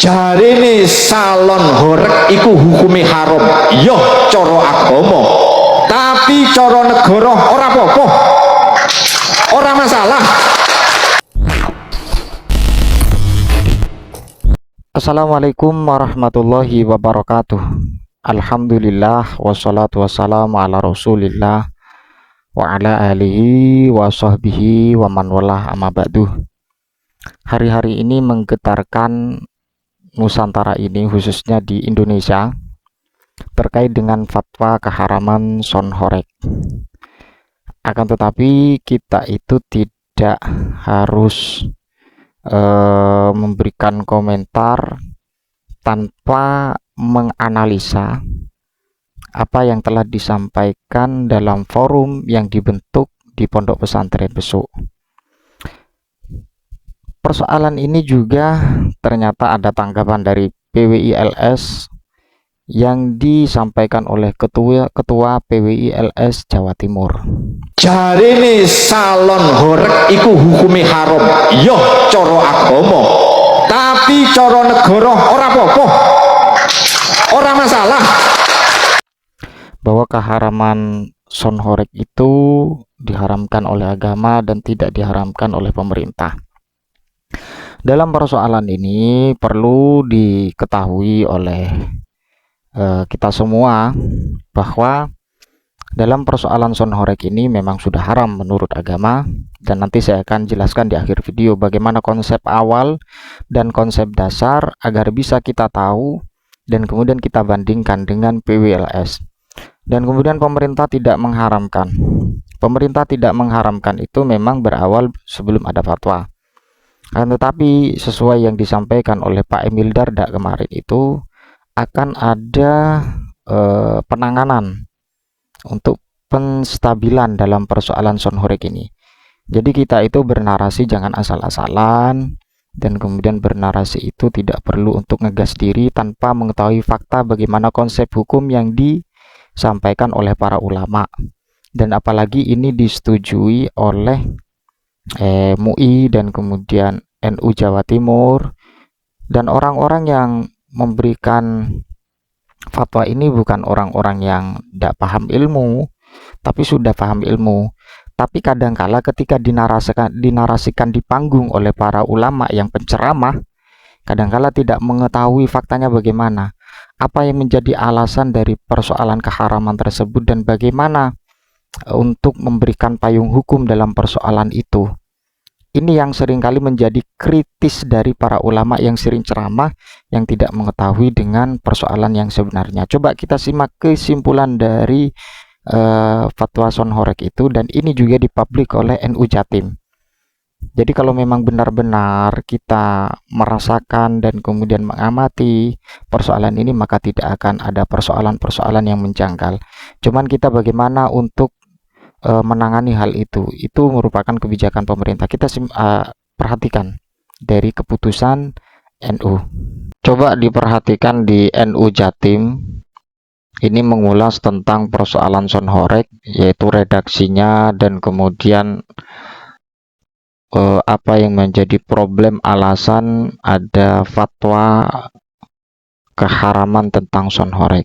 Jarine salon horeg iku hukume haram. Yo cara agama. Tapi cara negara ora apa-apa. Ora masalah. Assalamualaikum warahmatullahi wabarakatuh. Alhamdulillah wassalatu wassalamu ala rasulillah wa ala alihi wa sahbihi wa man walah amma ba'du. Hari-hari ini menggetarkan Nusantara ini, khususnya di Indonesia, terkait dengan fatwa keharaman son horeg. Akan tetapi kita itu tidak harus memberikan komentar tanpa menganalisa apa yang telah disampaikan dalam forum yang dibentuk di Pondok Pesantren Besuk. Persoalan ini juga ternyata ada tanggapan dari PWI-LS yang disampaikan oleh ketua PWI-LS Jawa Timur. Jarine salon horeg iku hukume haram. Yo cara agama. Tapi cara negara ora apa-apa. Ora masalah. Bahwa keharaman son horeg itu diharamkan oleh agama dan tidak diharamkan oleh pemerintah. Dalam persoalan ini perlu diketahui oleh kita semua bahwa dalam persoalan son horeg ini memang sudah haram menurut agama, dan nanti saya akan jelaskan di akhir video bagaimana konsep awal dan konsep dasar agar bisa kita tahu dan kemudian kita bandingkan dengan PWLS. Dan kemudian pemerintah tidak mengharamkan. Pemerintah tidak mengharamkan itu memang berawal sebelum ada fatwa. Tetapi sesuai yang disampaikan oleh Pak Emil Dardak kemarin itu akan ada penanganan untuk penstabilan dalam persoalan son horeg ini. Jadi kita itu bernarasi jangan asal-asalan, dan kemudian bernarasi itu tidak perlu untuk ngegas diri tanpa mengetahui fakta bagaimana konsep hukum yang disampaikan oleh para ulama, dan apalagi ini disetujui oleh MUI dan kemudian NU Jawa Timur, dan orang-orang yang memberikan fatwa ini bukan orang-orang yang tidak paham ilmu, tapi sudah paham ilmu. Tapi kadangkala ketika dinarasikan di panggung oleh para ulama yang penceramah, kadangkala tidak mengetahui faktanya bagaimana, apa yang menjadi alasan dari persoalan keharaman tersebut, dan bagaimana untuk memberikan payung hukum dalam persoalan itu. Ini yang seringkali menjadi kritis dari para ulama yang sering ceramah, yang tidak mengetahui dengan persoalan yang sebenarnya. Coba kita simak kesimpulan dari fatwa son horeg itu, dan ini juga dipublik oleh NU Jatim. Jadi kalau memang benar-benar kita merasakan dan kemudian mengamati persoalan ini, maka tidak akan ada persoalan-persoalan yang menjangkal. Cuman kita bagaimana untuk menangani hal itu merupakan kebijakan pemerintah. Kita perhatikan dari keputusan NU. Coba diperhatikan di NU Jatim. Ini mengulas tentang persoalan son horeg, yaitu redaksinya dan kemudian apa yang menjadi problem alasan ada fatwa keharaman tentang son horeg.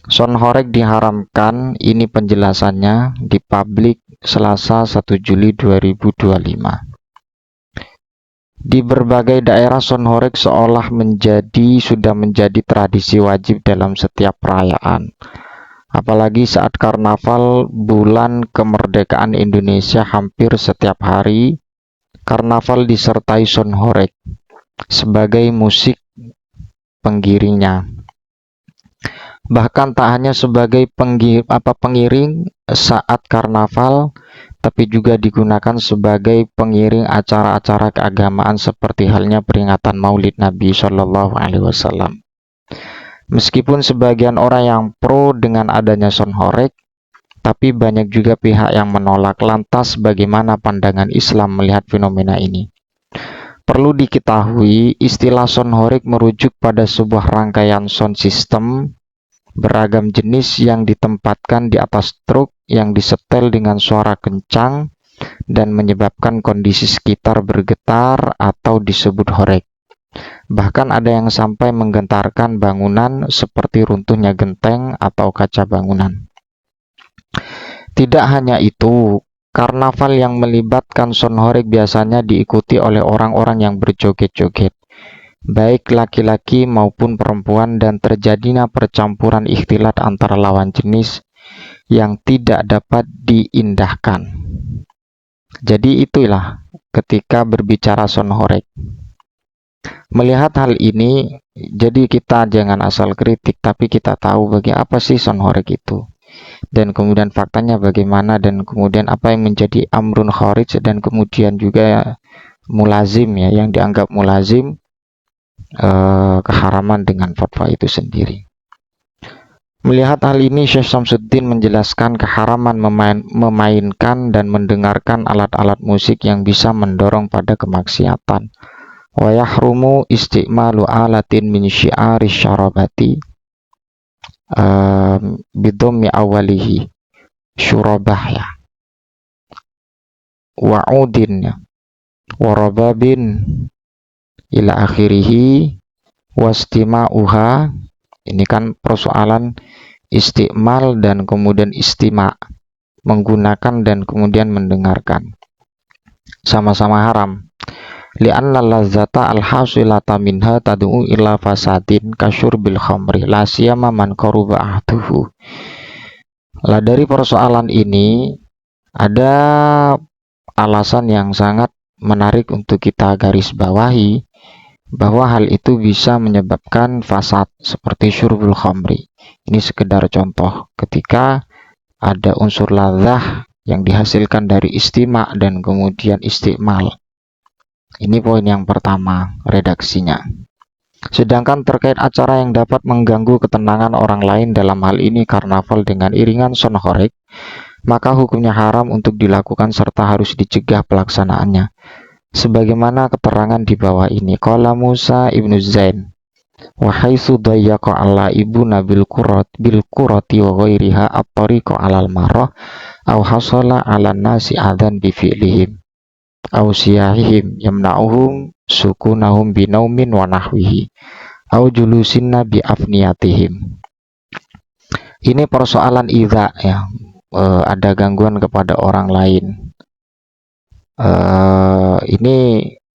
Son horeg diharamkan, ini penjelasannya di publik Selasa 1 Juli 2025. Di berbagai daerah son horeg seolah sudah menjadi tradisi wajib dalam setiap perayaan. Apalagi saat karnaval bulan kemerdekaan Indonesia, hampir setiap hari karnaval disertai son horeg sebagai musik pengiringnya. Bahkan tak hanya sebagai pengiring saat karnaval, tapi juga digunakan sebagai pengiring acara-acara keagamaan seperti halnya peringatan Maulid Nabi Shallallahu Alaihi Wasallam. Meskipun sebagian orang yang pro dengan adanya son horeg, tapi banyak juga pihak yang menolak. Lantas bagaimana pandangan Islam melihat fenomena ini? Perlu diketahui, istilah son horeg merujuk pada sebuah rangkaian sound system beragam jenis yang ditempatkan di atas truk yang disetel dengan suara kencang dan menyebabkan kondisi sekitar bergetar atau disebut horeg. Bahkan ada yang sampai menggentarkan bangunan seperti runtuhnya genteng atau kaca bangunan. Tidak hanya itu, karnaval yang melibatkan sonhoreg biasanya diikuti oleh orang-orang yang berjoget-joget, baik laki-laki maupun perempuan, dan terjadinya percampuran ikhtilat antara lawan jenis yang tidak dapat diindahkan. Jadi itulah ketika berbicara sonhoreg. Melihat hal ini, jadi kita jangan asal kritik, tapi kita tahu bagi apa sih sonhoreg itu, dan kemudian faktanya bagaimana, dan kemudian apa yang menjadi amrun kharij, dan kemudian juga mulazim ya, yang dianggap mulazim keharaman dengan fatwa itu sendiri. Melihat hal ini, Syekh Syamsuddin menjelaskan keharaman memainkan dan mendengarkan alat-alat musik yang bisa mendorong pada kemaksiatan. Wa yahrumu isti'malu alatin min syi'ari syarabati bidhammi awalihi syurabah ya, wa'udin ya, warababin ila akhirihi wastima'uha. Ini kan persoalan istimal dan kemudian istima, menggunakan dan kemudian mendengarkan, sama-sama haram. Li'anna lazzata al-hasilata minha tad'u ila fasadin kasyurbil khamri la siyama man qaruba ahduhu. Lah dari persoalan ini ada alasan yang sangat menarik untuk kita garis bawahi, bahwa hal itu bisa menyebabkan fasad seperti syurbul khamri. Ini sekedar contoh ketika ada unsur ladzah yang dihasilkan dari istima dan kemudian istimal. Ini poin yang pertama redaksinya. Sedangkan terkait acara yang dapat mengganggu ketenangan orang lain, dalam hal ini karnaval dengan iringan sonhoreg, maka hukumnya haram untuk dilakukan serta harus dicegah pelaksanaannya. Sebagaimana keterangan di bawah ini. Qala Musa ibnu Zain, wa haitsu dayyaqa ala ibuna bil qurati wa ghairiha at-tariqa 'alal marah aw hasala 'alan nasi adzan bi fi'lihim aw siyahihim yamna'uhum sukunahum binaumin wa nahwihi aw julusinna bi afniyatihim. Ini persoalan idza ya, ada gangguan kepada orang lain. Ini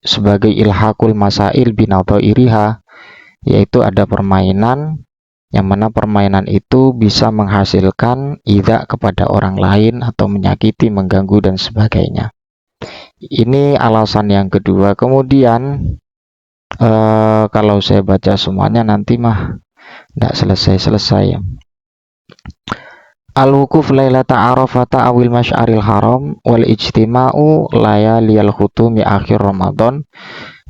sebagai ilhaqul masail binadhairiha, yaitu ada permainan yang mana permainan itu bisa menghasilkan idza kepada orang lain atau menyakiti, mengganggu dan sebagainya. Ini alasan yang kedua. Kemudian kalau saya baca semuanya nanti mah tidak selesai-selesai. Al-wukuf lailata arafata awil masy'aril haram wal ijtima'u layaliyal khutumi akhir Ramadan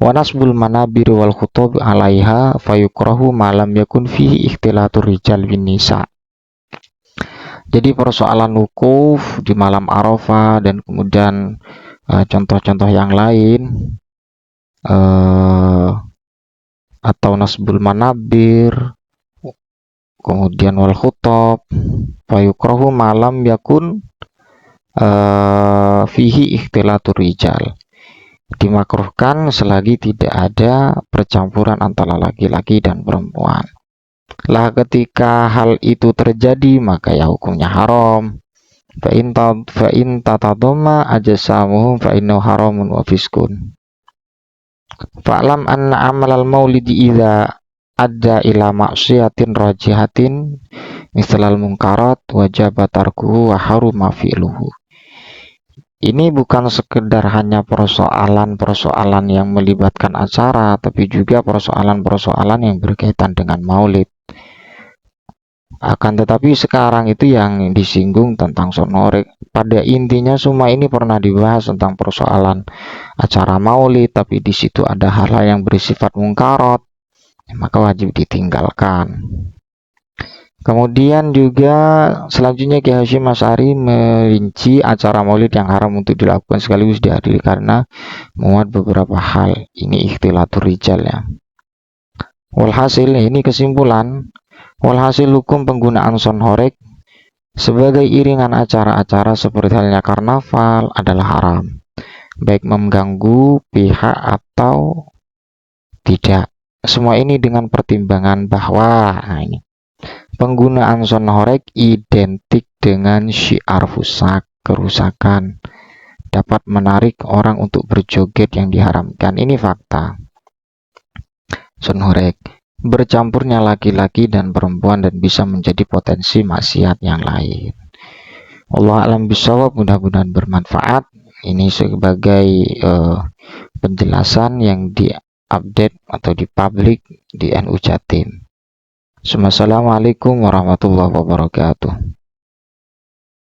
wa nasbul manabir wal khutub 'alaiha fayukrahu ma lam yakun fihi ikhtilatur rijal bin nisa. Jadi persoalan wukuf di malam Arafah dan kemudian contoh-contoh yang lain atau nasbul manabir, kemudian wal khutab, fayukrahu malam yakun fihi ikhtilatur rijal, dimakruhkan selagi tidak ada percampuran antara laki-laki dan perempuan. Lah ketika hal itu terjadi maka ya hukumnya haram. Fa in tatadama ajasamuhum fa innahu haramun wa fiskun. Fa'lam anna amalal maulidi idza adda ila maksiatin rajihatin misalal munkarat wajib tarkuhu wa haruma fi'luhu. Ini bukan sekedar hanya persoalan-persoalan yang melibatkan acara, tapi juga persoalan-persoalan yang berkaitan dengan maulid. Akan tetapi sekarang itu yang disinggung tentang sonhoreg. Pada intinya semua ini pernah dibahas tentang persoalan acara maulid, tapi di situ ada hal-hal yang bersifat mungkarat, maka wajib ditinggalkan. Kemudian juga selanjutnya Kiai Hasyim Asy'ari merinci acara maulid yang haram untuk dilakukan sekaligus dihadiri karena memuat beberapa hal. Ini ikhtilatur rijal ya. Walhasil, ini kesimpulan. Walhasil hukum penggunaan sonhoreg sebagai iringan acara-acara seperti halnya karnaval adalah haram, baik mengganggu pihak atau tidak. semua ini dengan pertimbangan bahwa penggunaan sound horeg identik dengan syiar fusak, kerusakan, dapat menarik orang untuk berjoget yang diharamkan. Ini fakta. Sound horeg bercampurnya laki-laki dan perempuan dan bisa menjadi potensi maksiat yang lain. Allah alam bisawab, mudah-mudahan bermanfaat. Ini sebagai penjelasan yang diupdate atau dipublik di NU Jatim. Assalamualaikum warahmatullahi wabarakatuh.